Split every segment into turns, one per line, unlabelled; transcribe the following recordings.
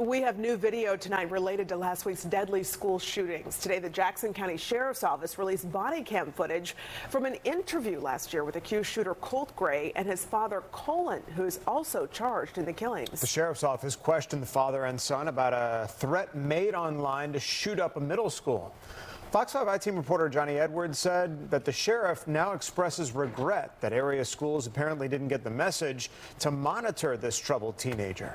We have new video tonight related to last week's deadly school shootings. Today, the Jackson County Sheriff's Office released body cam footage from an interview last year with accused shooter Colt Gray and his father Colin, who is also charged in the killings.
The Sheriff's Office questioned the father and son about a threat made online to shoot up a middle school. Fox 5 I-Team reporter Johnny Edwards said that the sheriff now expresses regret that area schools apparently didn't get the message to monitor this troubled teenager.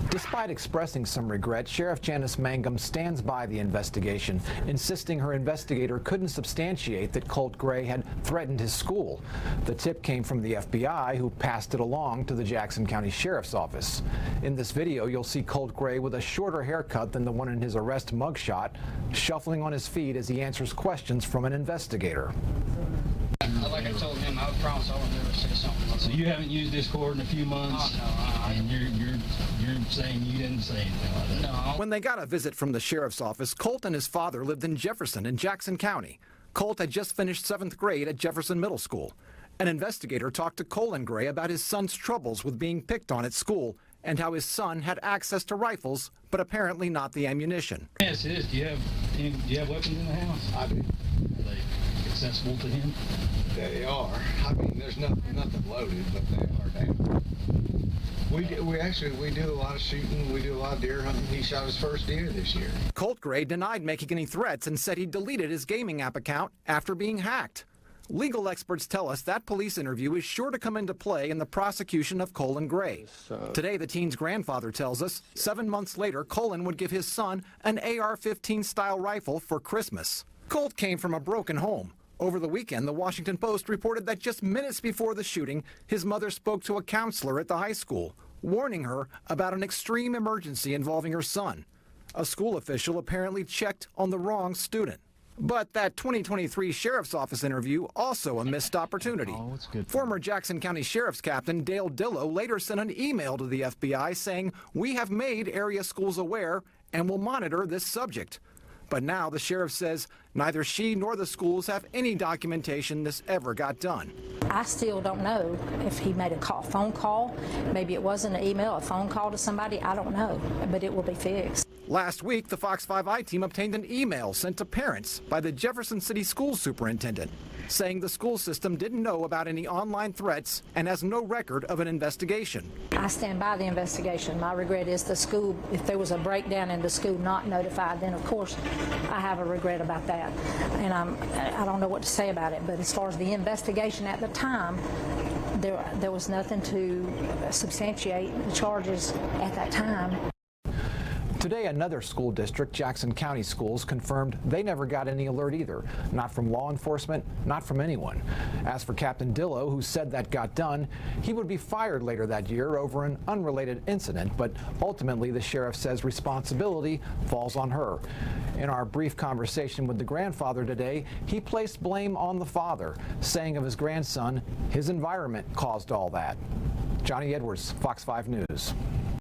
Despite expressing some regret, Sheriff Janice Mangum stands by the investigation, insisting her investigator couldn't substantiate that Colt Gray had threatened his school. The tip came from the FBI, who passed it along to the Jackson County Sheriff's Office. In this video, you'll see Colt Gray with a shorter haircut than the one in his arrest mugshot, shuffling on his feet as he answers questions from an investigator.
Like I told him, I would promise I would never say something.
So you haven't used Discord in a few months?
Oh, no.
And you're saying you didn't say anything like that?
No.
When they got a visit from the sheriff's office, Colt and his father lived in Jefferson in Jackson County. Colt had just finished 7th grade at Jefferson Middle School. An investigator talked to Colin Gray about his son's troubles with being picked on at school and how his son had access to rifles, but apparently not the ammunition.
Yes, it is. Do you have weapons in the house?
I do.
Are they accessible to him?
They are. I mean, there's nothing loaded, but they are down. We do a lot of shooting. We do a lot of deer hunting. He shot his first deer this year.
Colt Gray denied making any threats and said he deleted his gaming app account after being hacked. Legal experts tell us that police interview is sure to come into play in the prosecution of Colin Gray. Today, the teen's grandfather tells us 7 months later, Colin would give his son an AR-15 style rifle for Christmas. Colt came from a broken home. Over the weekend, the Washington Post reported that just minutes before the shooting, his mother spoke to a counselor at the high school, warning her about an extreme emergency involving her son. A school official apparently checked on the wrong student. But that 2023 Sheriff's Office interview also a missed opportunity. Former Jackson County Sheriff's Captain Dale Dillow later sent an email to the FBI saying, "We have made area schools aware and will monitor this subject." But now the sheriff says neither she nor the schools have any documentation this ever got done.
I still don't know if he made a phone call. Maybe it wasn't an email, a phone call to somebody. I don't know, but it will be fixed.
Last week, the Fox 5 I-Team obtained an email sent to parents by the Jefferson City School Superintendent saying the school system didn't know about any online threats and has no record of an investigation.
I stand by the investigation. My regret is the school, if there was a breakdown in the school not notified, then of course I have a regret about that. And I don't know what to say about it, but as far as the investigation at the time, there was nothing to substantiate the charges at that time.
Today, another school district, Jackson County Schools, confirmed they never got any alert either. Not from law enforcement, not from anyone. As for Captain Dillow, who said that got done, he would be fired later that year over an unrelated incident, but ultimately the sheriff says responsibility falls on her. In our brief conversation with the grandfather today, he placed blame on the father, saying of his grandson, his environment caused all that. Johnny Edwards, Fox 5 News.